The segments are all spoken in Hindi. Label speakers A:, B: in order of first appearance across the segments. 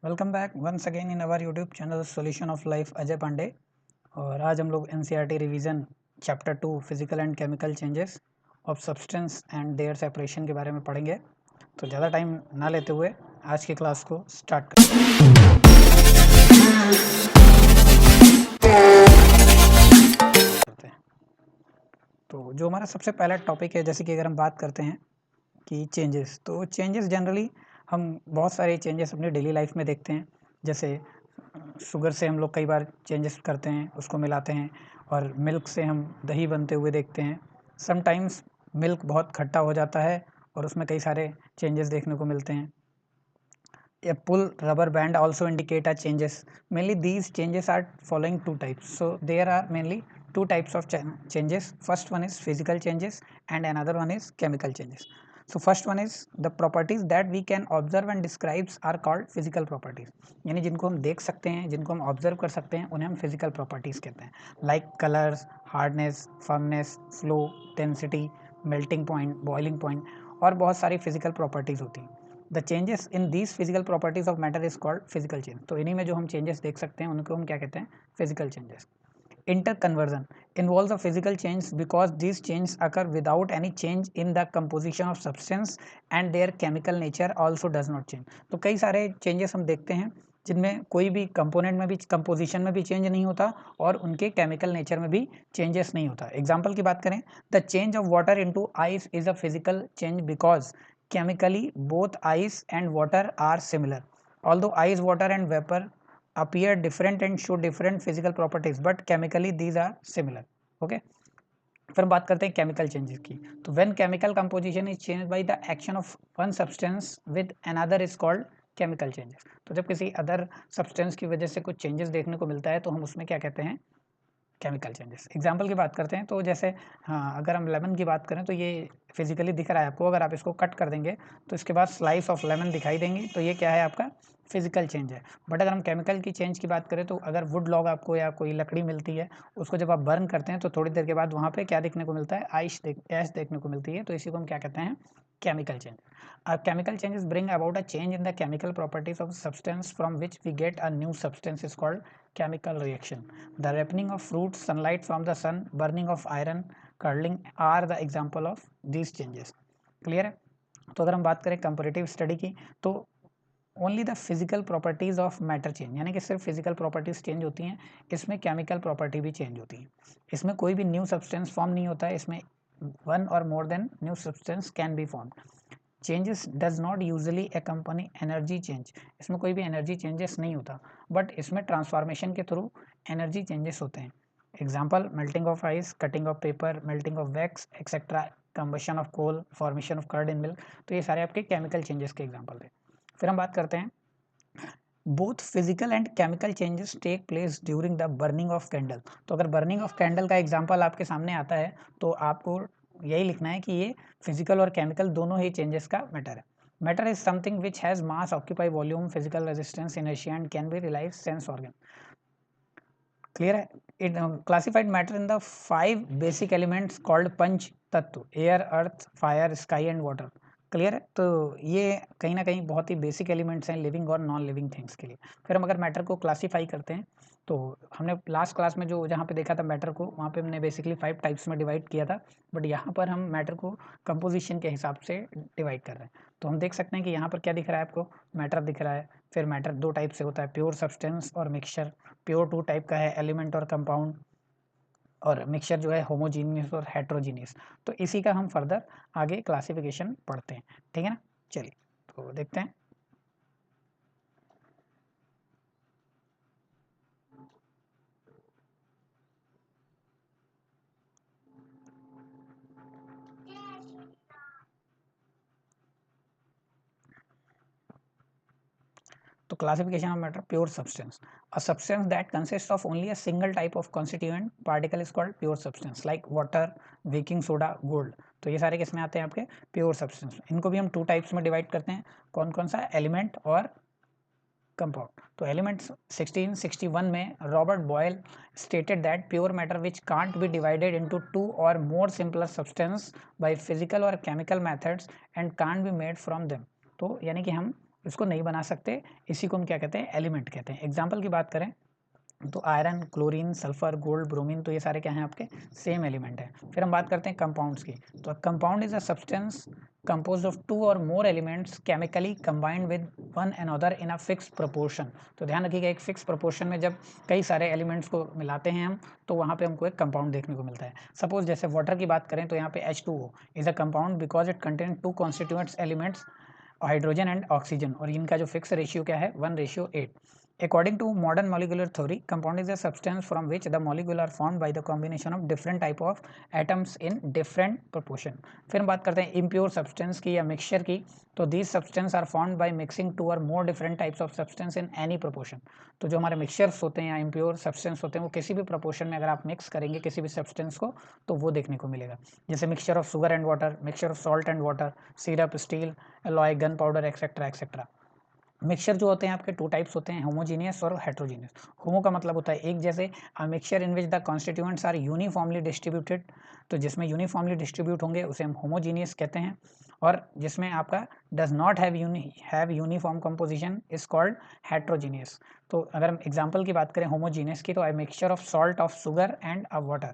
A: Welcome back once again in our YouTube channel solution of life Ajay Pandey. और आज हम लोग NCERT revision chapter 2 physical and chemical changes of substance and their separation के बारे में पढ़ेंगे। तो ज़्यादा टाइम ना लेते हुए आज की क्लास को स्टार्ट करते हैं। तो जो हमारा सबसे पहला टॉपिक है, जैसे कि अगर हम बात करते हैं कि चेंजेस, तो चेंजेस जनरली हम बहुत सारे चेंजेस अपनी डेली लाइफ में देखते हैं। जैसे शुगर से हम लोग कई बार चेंजेस करते हैं, उसको मिलाते हैं, और मिल्क से हम दही बनते हुए देखते हैं। समटाइम्स मिल्क बहुत खट्टा हो जाता है और उसमें कई सारे चेंजेस देखने को मिलते हैं। A pull rubber band also indicate a changes. Mainly these changes are following two types. So there are mainly two types of changes. First one is physical changes and another one is chemical changes. So first one is the properties that we can observe and describes are called physical properties. यानी जिनको हम देख सकते हैं, जिनको हम ऑब्जर्व कर सकते हैं, उन्हें हम फिजिकल प्रॉपर्टीज कहते हैं। Like colours, hardness, firmness, flow, density, melting point, boiling point, और बहुत सारी फिजिकल प्रॉपर्टीज होती हैं। The changes in these physical properties of matter is called physical change. तो इन्हीं में जो हम चेंजेस देख सकते हैं उनको हम क्या कहते हैं? Physical changes. Interconversion involves a physical change because these changes occur without any change in the composition of substance and their chemical nature also does not change. तो कई सारे चेंजेस हम देखते हैं जिनमें कोई भी कंपोनेंट में भी, कंपोजिशन में भी चेंज नहीं होता और उनके केमिकल नेचर में भी चेंजेस नहीं होता। एग्जाम्पल की बात करें, the change of water into ice is a physical change because chemically both ice and water are similar, although ice, water and vapor appear different and show different physical properties but chemically these are similar. Okay, फिर बात करते हैं केमिकल चेंजेस की। तो when chemical composition is change by the action of one substance with another is called chemical changes. तो जब किसी अदर सब्सटेंस की वजह से कुछ चेंजेस देखने को मिलता है तो हम उसमें क्या कहते हैं? Chemical changes. एग्जाम्पल की बात करते हैं तो जैसे, हाँ, अगर हम लेमन की बात करें तो ये फिजिकली दिख रहा है आपको। अगर आप इसको कट कर देंगे तो इसके बाद स्लाइस ऑफ लेमन दिखाई देंगी, तो ये क्या है? आपका फिजिकल चेंज है। बट अगर हम केमिकल की चेंज की बात करें तो अगर वुड लॉग आपको या कोई लकड़ी मिलती है, उसको जब आप बर्न करते हैं तो थोड़ी देर के बाद वहाँ पे क्या देखने को मिलता है? ऐश देखने को मिलती है। तो इसी को हम क्या कहते हैं? Chemical change. Chemical changes bring about a change in the chemical properties of substance from which we get a new substance is called chemical reaction. The ripening of fruits, sunlight from the sun, burning of iron, curdling are the example of these changes. Clear है? तो अगर हम बात करें कंपैरेटिव स्टडी की, तो only the physical properties of matter change, यानी कि सिर्फ फिजिकल प्रॉपर्टीज चेंज होती हैं, इसमें केमिकल प्रॉपर्टी भी चेंज होती है। इसमें कोई भी न्यू सब्सटेंस फॉर्म नहीं होता है, इसमें वन और more than new substance can be form. Changes does not usually accompany energy change, इसमें कोई भी एनर्जी चेंजेस नहीं होता, बट इसमें ट्रांसफॉर्मेशन के थ्रू एनर्जी चेंजेस होते हैं। Example, melting of ice, cutting of paper, melting of wax etcetera, combustion of coal, formation of curd in milk. तो ये सारे आपके केमिकल चेंजेस के एग्जाम्पल थे। फिर हम बात करते हैं, both physical and chemical changes take place during the burning of candle. तो अगर बर्निंग ऑफ कैंडल का एग्जाम्पल आपके सामने आता है तो आपको यही लिखना है कि ये फिजिकल और केमिकल दोनों ही चेंजेस का मैटर है। Matter is something which has mass, occupy volume, physical resistance, inertia and can be realise sense organ. Clear है? It classified matter in the 5 basic elements called panch tatva, air, earth, fire, sky and water. Clear है? तो ये कहीं ना कहीं बहुत ही बेसिक एलिमेंट्स हैं लिविंग और नॉन लिविंग थिंग्स के लिए। फिर हम अगर मैटर को क्लासीफाई करते हैं तो हमने लास्ट क्लास में जो जहाँ पे देखा था मैटर को, वहाँ पे हमने बेसिकली 5 टाइप्स में डिवाइड किया था, बट यहाँ पर हम मैटर को कंपोजिशन के हिसाब से डिवाइड कर रहे हैं। तो हम देख सकते हैं कि यहाँ पर क्या दिख रहा है आपको? मैटर दिख रहा है। फिर मैटर 2 टाइप से होता है, प्योर सब्सटेंस और मिक्सचर। प्योर 2 टाइप का है, एलिमेंट और कंपाउंड, और मिक्सचर जो है होमोजीनियस और हेट्रोजीनियस। तो इसी का हम फर्दर आगे क्लासिफिकेशन पढ़ते हैं, ठीक है ना? चलिए तो देखते हैं। तो classification of matter, pure substance, a substance that consist of only a single type of constituent particle is called pure substance, like water, baking soda, gold. तो ये सारे किसमें आते हैं? आपके प्योर सब्सटेंस। इनको भी हम 2 टाइप्स में डिवाइड करते हैं। कौन कौन सा? एलिमेंट और कंपाउंड। तो एलिमेंट्स 1661 में Robert Boyle stated that pure matter which can't be divided into 2 और more simpler substance by physical और chemical methods and can't be made from them. तो यानी कि हम इसको नहीं बना सकते, इसी को हम क्या कहते हैं, एलिमेंट कहते हैं। एग्जाम्पल की बात करें तो iron, chlorine, sulphur, gold, bromine, तो ये सारे क्या हैं आपके सेम एलिमेंट हैं। फिर हम बात करते हैं कंपाउंड्स की। तो compound is a substance composed of 2 और more elements chemically combined with one another in a fix proportion. तो ध्यान रखिएगा, एक फिक्स प्रोपोर्शन में जब कई सारे एलिमेंट्स को मिलाते हैं हम, तो वहाँ पे हमको एक कंपाउंड देखने को मिलता है। सपोज जैसे वाटर की बात करें तो यहाँ पे H2O is a compound because it contain 2 constituents elements, hydrogen and oxygen, और इनका जो फिक्स रेशियो क्या है, 1:8। According to modern molecular theory, compound is a substance from which the molecule are formed by the combination of different type of atoms in different proportion. फिर हम बात करते हैं impure substance की या mixture की। तो these substance are formed by mixing 2 or more different types of substance in any proportion. तो जो हमारे mixtures होते हैं या impure substance होते हैं, वो किसी भी proportion में अगर आप mix करेंगे किसी भी substance को, तो वो देखने को मिलेगा। जैसे mixture of sugar and water, mixture of salt and water, syrup, steel, alloy, gunpowder, etc. etc. Mixture जो होते हैं आपके 2 टाइप्स होते हैं, होमोजीनियस और हेट्रोजीनियस। होमो का मतलब होता है एक जैसे, a mixture in which the constituents are uniformly distributed, तो जिसमें यूनिफॉर्मली डिस्ट्रीब्यूट होंगे उसे हम होमोजीनियस कहते हैं। और जिसमें आपका does not have uniform composition is called heterogeneous. तो अगर हम एग्जांपल की बात करें होमोजीनियस की, तो a mixture of salt, of sugar end of water.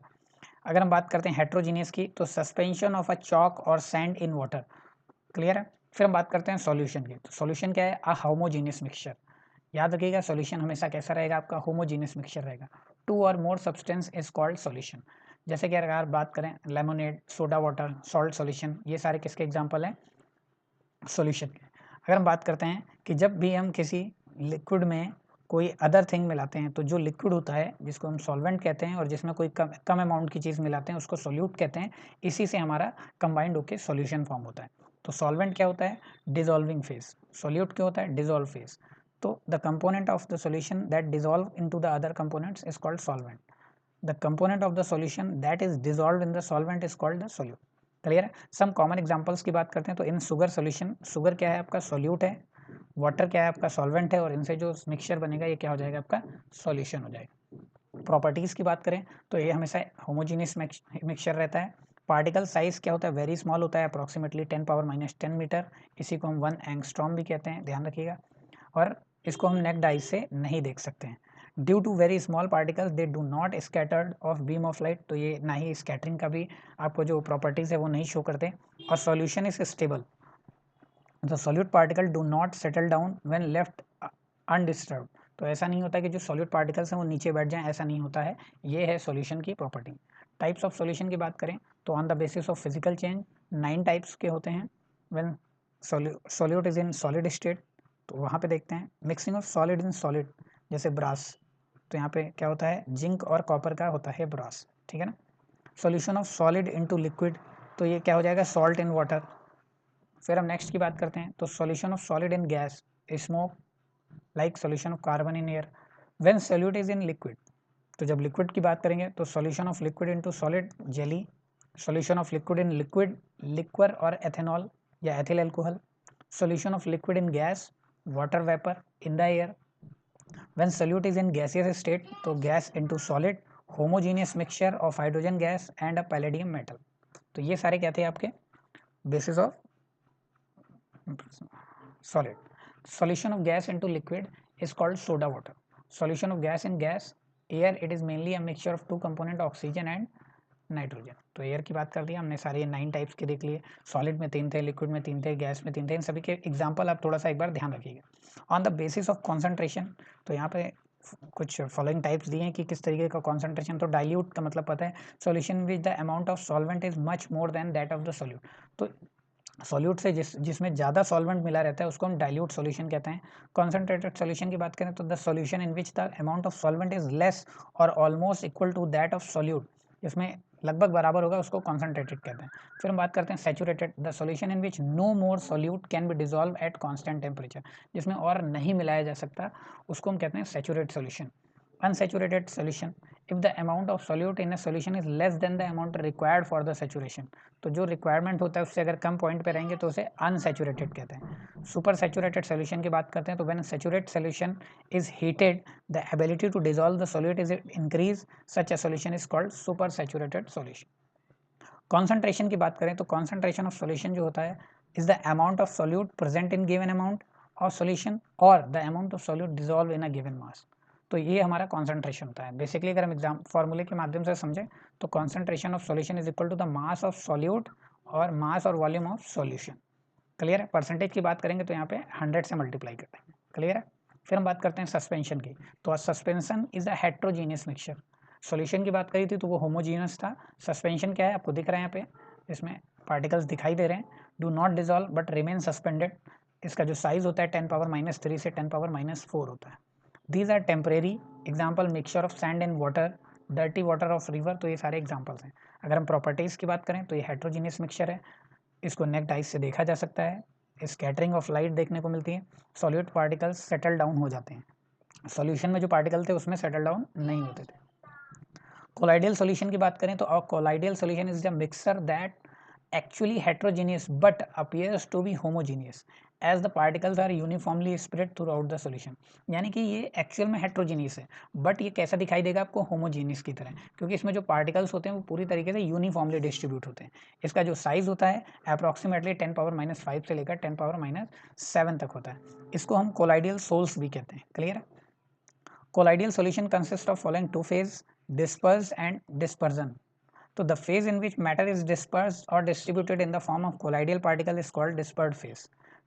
A: अगर हम बात करते हैं हेट्रोजीनियस की, तो सस्पेंशन ऑफ अ चॉक और सैंड इन वाटर। क्लियर है। फिर हम बात करते हैं सॉल्यूशन की। तो सॉल्यूशन क्या है, अ होमोजीनियस मिक्सचर। याद रखिएगा, सॉल्यूशन हमेशा कैसा रहेगा आपका, होमोजीनियस मिक्सचर रहेगा। 2 और more substance is called solution. जैसे कि अगर बात करें lemonade, soda water, salt solution, ये सारे किसके एग्जांपल हैं, सॉल्यूशन के। अगर हम बात करते हैं कि जब भी हम किसी लिक्विड में कोई अदर थिंग मिलाते हैं, तो जो लिक्विड होता है जिसको हम सॉल्वेंट कहते हैं, और जिसमें कोई कम अमाउंट की चीज़ मिलाते हैं उसको सोल्यूट कहते हैं। इसी से हमारा कंबाइंड होकर सॉल्यूशन फॉर्म होता है। तो सॉल्वेंट क्या होता है, डिजॉल्विंग फेज। सोल्यूट क्या होता है, डिजॉल्व फेज। तो the component of the solution that dissolve into the other components is called solvent. The component of the solution that is dissolve in the solvent is called the solute. Clear है। सम कॉमन एग्जांपल्स की बात करते हैं, तो इन शुगर सॉल्यूशन, शुगर क्या है आपका, सोल्यूट है। वाटर क्या है आपका, सॉल्वेंट है। और इनसे जो मिक्सचर बनेगा ये क्या हो जाएगा आपका, सॉल्यूशन हो जाएगा। प्रॉपर्टीज़ की बात करें तो ये हमेशा होमोजीनियस मिक्सचर रहता है। पार्टिकल साइज क्या होता है, वेरी स्मॉल होता है, अप्रॉक्सीमेटली 10⁻⁻10 मीटर। इसी को हम 1 एंगस्ट्रॉम भी कहते हैं, ध्यान रखिएगा। और इसको हम नेक्ड आई से नहीं देख सकते हैं। Due to very small particles they do not scattered of beam of light. तो ये ना ही स्कैटरिंग का भी आपको जो प्रॉपर्टीज़ है वो नहीं शो करते। और solution is stable. The solute particle do not settle down when left undisturbed. तो ऐसा नहीं होता कि जो सॉल्यूट पार्टिकल्स हैं वो नीचे बैठ जाएं, ऐसा नहीं होता है। ये है सॉल्यूशन की प्रॉपर्टी। टाइप्स ऑफ सॉल्यूशन की बात करें तो on the basis of physical change 9 types के होते हैं। When solute is in solid state, तो वहाँ पे देखते हैं mixing of solid in solid, जैसे ब्रास। तो यहाँ पे क्या होता है, जिंक और कॉपर का होता है ब्रास, ठीक है ना। Solution of solid into liquid, तो ये क्या हो जाएगा, सॉल्ट इन वाटर। फिर हम नेक्स्ट की बात करते हैं, तो solution of solid in gas, smoke, like solution of carbon in air. When solute is in liquid, तो जब लिक्विड की बात करेंगे तो solution of liquid into solid, jelly. Solution of liquid in liquid, liquor और एथेनॉल या ethyl alcohol. Solution of liquid in gas, water vapour in the air. When solute is in gaseous state, तो gas into solid, homogeneous mixture of hydrogen gas and a palladium metal. तो ये सारे क्या थे आपके basis of solid. Solution of gas into liquid is called soda water. Solution of gas in gas, air, it is mainly a mixture of 2 component oxygen and nitrogen. तो एयर की बात कर दी हमने, सारे 9 टाइप्स के देख लिए। सॉलिड में 3 थे, लिक्विड में 3 थे, गैस में 3 थे। इन सभी के एग्जांपल आप थोड़ा सा एक बार ध्यान रखिएगा। On the basis of concentration, तो यहाँ पे कुछ फॉलोइंग टाइप्स दिए हैं कि किस तरीके का कॉन्सेंट्रेशन। तो डाइल्यूट का मतलब पता है, solution which the amount of solvent is much more than that of the solute. तो सॉल्यूट से जिसमें ज़्यादा सॉल्वेंट मिला रहता है उसको हम डाइल्यूट सॉल्यूशन कहते हैं। कॉन्सेंट्रेटेड सॉल्यूशन की बात करें तो the solution in which the amount of solvent is less और almost equal to that of solute, जिसमें लगभग बराबर होगा, उसको कॉन्सेंट्रेटेड कहते हैं। फिर हम बात करते हैं saturated, the solution in which no more solute can be dissolve at constant temperature, जिसमें और नहीं मिलाया जा सकता, उसको हम कहते हैं saturate solution. Unsaturated solution, if the amount of solute in a solution is less than the amount required for the saturation, तो जो रिक्वायरमेंट होता है उससे अगर कम पॉइंट पे रहेंगे तो उसे अनसैचुरेटेड कहते हैं। सुपर सैचुरेटेड सोल्यूशन की बात करते हैं, तो when saturated solution is heated the ability to dissolve the solute is increase, such a solution is called super saturated solution. Concentration की बात करें तो कॉन्सेंट्रेशन ऑफ सोल्यूशन जो होता है is the amount of solute present in given amount of solution और the amount of solute dissolve in a given mass. तो ये हमारा कॉन्सेंट्रेशन होता है। बेसिकली अगर हम एग्जाम फॉर्मूले के माध्यम से समझें तो concentration of solution is equal to the mass of solute और मास और वॉल्यूम ऑफ सॉल्यूशन। क्लियर है। परसेंटेज की बात करेंगे तो यहाँ पे 100 से मल्टीप्लाई कर देंगे। क्लियर है। फिर हम बात करते हैं सस्पेंशन की। तो suspension is a heterogeneous mixture. Solution की बात करी थी तो वो होमोजीनियस था। सस्पेंशन क्या है आपको दिख रहा है यहाँ पे, इसमें पार्टिकल्स दिखाई दे रहे हैं। Do not dissolve but remain suspended. इसका जो साइज होता है 10⁻³ से 10⁻⁴ होता है। These are temporary. Example mixture of sand and water, dirty water of river. तो ये सारे एग्जाम्पल्स हैं। अगर हम प्रॉपर्टीज़ की बात करें तो ये हेट्रोजीनियस मिक्सचर है। इसको नेक्ड आइज से देखा जा सकता है। स्कैटरिंग ऑफ लाइट देखने को मिलती है। सॉल्यूट पार्टिकल्स सेटल डाउन हो जाते हैं। सॉल्यूशन में जो पार्टिकल थे उसमें सेटल डाउन नहीं होते थे। कोलाइडियल सॉल्यूशन की बात करें तो colloidal solution is the mixer that actually heterogeneous but appears to be homogeneous as the particles are uniformly spread throughout the solution। यानी कि ये एक्चुअल में हेट्रोजीनियस है बट ये कैसा दिखाई देगा आपको, होमोजीनियस की तरह, क्योंकि इसमें जो पार्टिकल्स होते हैं वो पूरी तरीके से यूनिफॉर्मली डिस्ट्रीब्यूट होते हैं। इसका जो साइज होता है अप्रॉक्सीमेटली 10⁻⁵ से लेकर 10⁻⁷ तक होता है। इसको हम कोलाइडियल सोल्स भी कहते हैं। क्लियर है। Colloidal solution consist of following two phase, disperse and dispersion. So the phase in which matter is dispersed or distributed in the form of colloidal particle is called dispersed phase.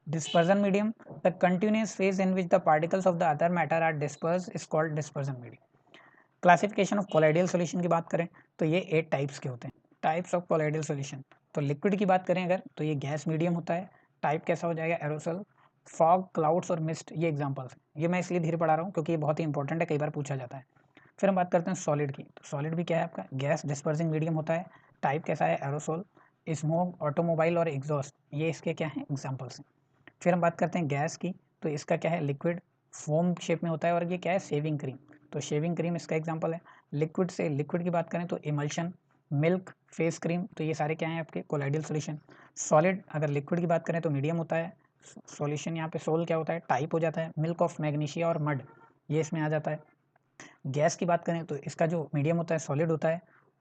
A: Dispersion medium, the continuous phase in which the particles of the other matter are dispersed is called dispersion medium. Classification of colloidal solution की बात करें तो ये 8 टाइप्स के होते हैं। टाइप्स ऑफ colloidal solution, तो लिक्विड की बात करें अगर तो ये गैस मीडियम होता है। टाइप कैसा हो जाएगा, एरोसल, फॉग, क्लाउड्स और मिस्ट, ये एग्जाम्पल्स हैं। ये मैं इसलिए धीरे पढ़ा रहा हूँ क्योंकि ये बहुत ही इंपॉर्टेंट है, कई बार पूछा जाता है। फिर हम बात करते हैं सॉलिड की। तो सॉलिड भी क्या है आपका, गैस डिस्पर्सिंग मीडियम होता है। टाइप कैसा है, एरोसोल, स्मोक, ऑटोमोबाइल और एग्जॉस्ट, ये इसके क्या हैं एग्जांपल्स हैं। फिर हम बात करते हैं गैस की। तो इसका क्या है, लिक्विड फोम शेप में होता है और ये क्या है, शेविंग क्रीम। तो शेविंग क्रीम इसका एग्जाम्पल है। लिक्विड से लिक्विड की बात करें तो इमल्शन, मिल्क, फेस क्रीम, तो ये सारे क्या हैं आपके कोलाइडल सॉल्यूशन। सॉलिड अगर लिक्विड की बात करें तो मीडियम होता है। सॉल्यूशन यहाँ पे सोल क्या होता है, टाइप हो जाता है। मिल्क ऑफ मैग्नीशिया और मड, ये इसमें आ जाता है। गैस की बात करें तो इसका जो मीडियम होता है सॉलिड होता है।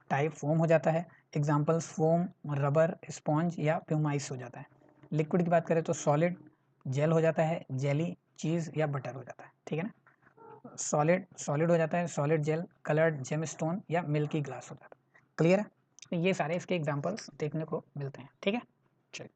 A: टाइप फोम हो जाता है। एग्जांपल्स फोम, रबर, स्पॉन्ज या प्यूमाइस हो जाता है। लिक्विड की बात करें तो सॉलिड, जेल हो जाता है, जेली, चीज़ या बटर हो जाता है। ठीक है ना। सॉलिड सॉलिड हो जाता है, सॉलिड जेल, कलर्ड जेमस्टोन या मिल्की ग्लास हो जाता है। क्लियर है। तो ये सारे इसके एग्जाम्पल्स देखने को मिलते हैं। ठीक है, चलिए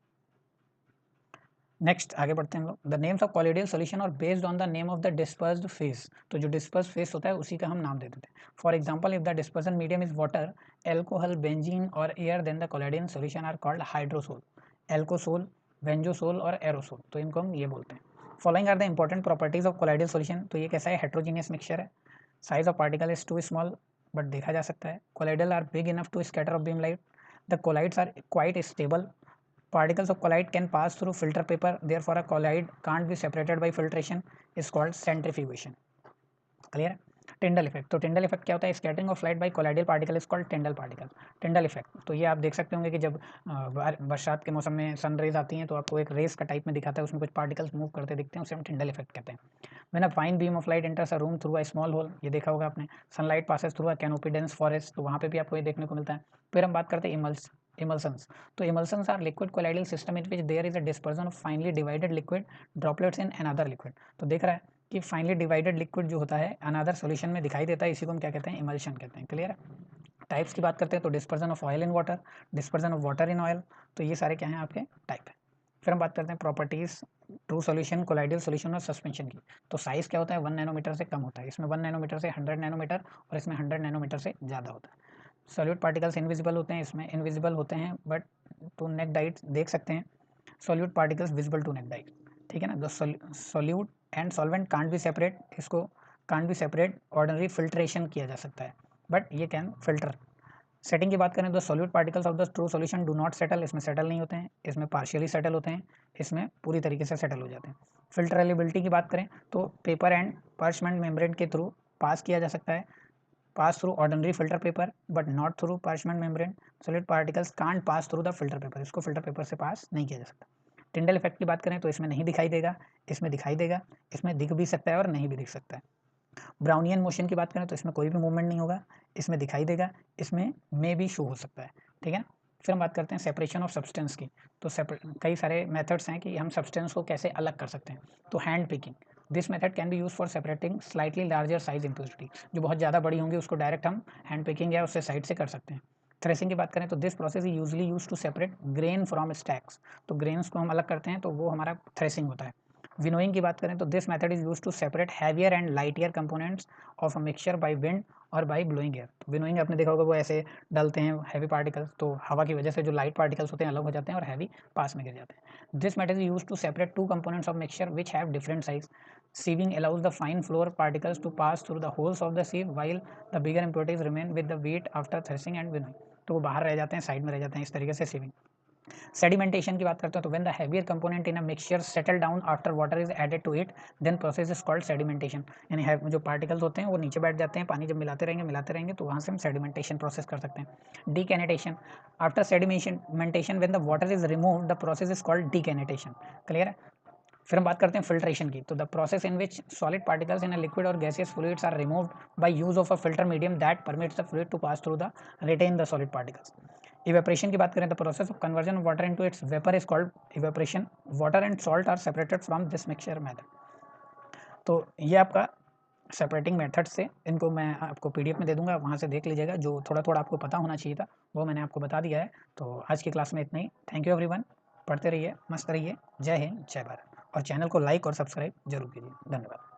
A: नेक्स्ट आगे बढ़ते हैं हम लोग। The names of colloidal solution और based on the name of the dispersed phase. तो जो डिस्पर्स फेस होता है उसी का हम नाम दे देते हैं। For example if the dispersion medium is water, alcohol, benzene और air, then the colloidal solution are called hydrosol, alcosol, benzosol और एरोसोल। तो इनको हम ये बोलते हैं। Following are the important properties of colloidal solution. तो ये कैसा है, हेट्रोजीनियस मिक्सचर है। Size of particle is too small but देखा जा सकता है। Colloidal are big enough to scatter of beam light. The collides are quite stable. Particles of colloid can pass through filter paper, therefore a colloid can't be separated by filtration, is called centrifugation. Clear है। टिंडल इफेक्ट, तो टिंडल इफेक्ट क्या होता है, scattering of light by colloidal particle is called टिंडल particle, Tyndall effect. तो ये आप देख सकते होंगे कि जब बरसात के मौसम में सन रेज आती हैं तो आपको एक रेस का टाइप में दिखाता है, उसमें कुछ पार्टिकल्स मूव करते दिखते हैं, उसे हम टिंडल इफेक्ट कहते हैं। When a fine beam of light enters a room through a small hole, ये देखा होगा आपने। Sunlight passes through a canopy dense forest, तो वहाँ पे भी आपको ये देखने को मिलता है। फिर हम बात करते हैं इमल्सन्स। तो emulsions are liquid colloidal system in which there is a dispersion of finely divided liquid droplets in another liquid. तो देख रहा है कि फाइनली डिवाइडेड लिक्विड जो होता है अनदर सॉल्यूशन में दिखाई देता है, इसी को हम क्या कहते हैं, इमल्शन कहते हैं। क्लियर है। टाइप्स की बात करते हैं तो dispersion of oil in water, dispersion of water in oil, तो ये सारे क्या हैं आपके टाइप है। फिर हम बात करते हैं properties true solution, colloidal solution और सस्पेंशन की। तो साइज क्या होता है, 1 नैनोमीटर से कम होता है। इसमें 1 नैनोमीटर से 100 नैनोमीटर और इसमें 100 नैनोमीटर से ज़्यादा होता है। सॉल्यूट पार्टिकल्स इनविजिबल होते हैं, इसमें इनविजिबल होते हैं बट टू नेक डाइट देख सकते हैं। Solute particles visible to naked eye. ठीक है ना। The solute and solvent can't be separate, इसको can't be separate ordinary filtration किया जा सकता है बट ये कैन फिल्टर। सेटिंग की बात करें तो solute particles of the true solution do not settle, इसमें सेटल नहीं होते हैं, इसमें पार्शियली सेटल होते हैं, इसमें पूरी तरीके से सेटल हो जाते हैं। फिल्टरेबिलिटी की बात करें तो पेपर एंड पार्चमेंट मेम्ब्रेन के थ्रू पास किया जा सकता है, pass through ordinary filter paper but not through parchment membrane. Solid particles can't pass through the filter paper, इसको फिल्टर पेपर से पास नहीं किया जा सकता। टिंडल इफेक्ट की बात करें तो इसमें नहीं दिखाई देगा, इसमें दिखाई देगा, इसमें दिख भी सकता है और नहीं भी दिख सकता है। ब्राउनियन मोशन की बात करें तो इसमें कोई भी मूवमेंट नहीं होगा, इसमें दिखाई देगा, इसमें मे भी शो हो सकता है। ठीक है। फिर हम बात करते हैं सेपरेशन ऑफ सब्सटेंस की। तो कई सारे मेथड्स हैं कि हम सब्सटेंस को कैसे अलग कर सकते हैं। तो hand picking, this method can be use for separating slightly larger size impurity, जो बहुत ज़्यादा बड़ी होंगी उसको डायरेक्ट हम हैंड पिकिंग या उससे साइड से कर सकते हैं। थ्रेसिंग की बात करें तो this process is usually use to separate grain from stacks, तो ग्रेन्स को हम अलग करते हैं तो वो हमारा थ्रेसिंग होता है। विनोइंग की बात करें तो this method is use to separate heavier and lighter components of a mixture by wind और बाय ब्लोइंग एयर। तो विनोइंग आपने देखा होगा वो ऐसे डालते हैं हैवी पार्टिकल्स, तो हवा की वजह से जो लाइट पार्टिकल्स होते हैं अलग हो जाते हैं और हैवी पास में गिर जाते हैं। This method is use to separate two components of mixture which have different size. Sieving allows the fine floor particles to pass through the holes of the sieve while the bigger impurities remain with the weight after threshing and winnowing। तो वो बाहर रह जाते हैं, साइड में रह जाते हैं, इस तरीके से सीविंग। सेडिमेंटेशन की बात करते हैं तो when the heavier component in a mixture settle down after water is added to it then process is called sedimentation. यानी जो पार्टिकल्स होते हैं वो नीचे बैठ जाते हैं, पानी जब मिलाते रहेंगे तो वहाँ से हम सेडिमेंटेशन प्रोसेस कर सकते हैं। Decantation, after sedimentation when the water is removed the process is called decantation. Clear है। फिर हम बात करते हैं फिल्ट्रेशन की। तो the process in which solid particles in a liquid और gaseous fluids are removed by use of a filter medium that permits the fluid to pass through the retain the solid particles. Evaporation की बात करें तो process of conversion of water into its vapour is called evaporation. Water and salt are separated from this mixture method. तो ये आपका सेपरेटिंग मेथड से, इनको मैं आपको पीडीएफ में दे दूंगा, वहाँ से देख लीजिएगा। जो थोड़ा थोड़ा आपको पता होना चाहिए था वो मैंने आपको बता दिया है। तो आज की क्लास में इतना ही। Thank you everyone. पढ़ते रहिए, मस्त रहिए। जय हिंद, जय भारत। और चैनल को लाइक और सब्सक्राइब जरूर कीजिए। धन्यवाद।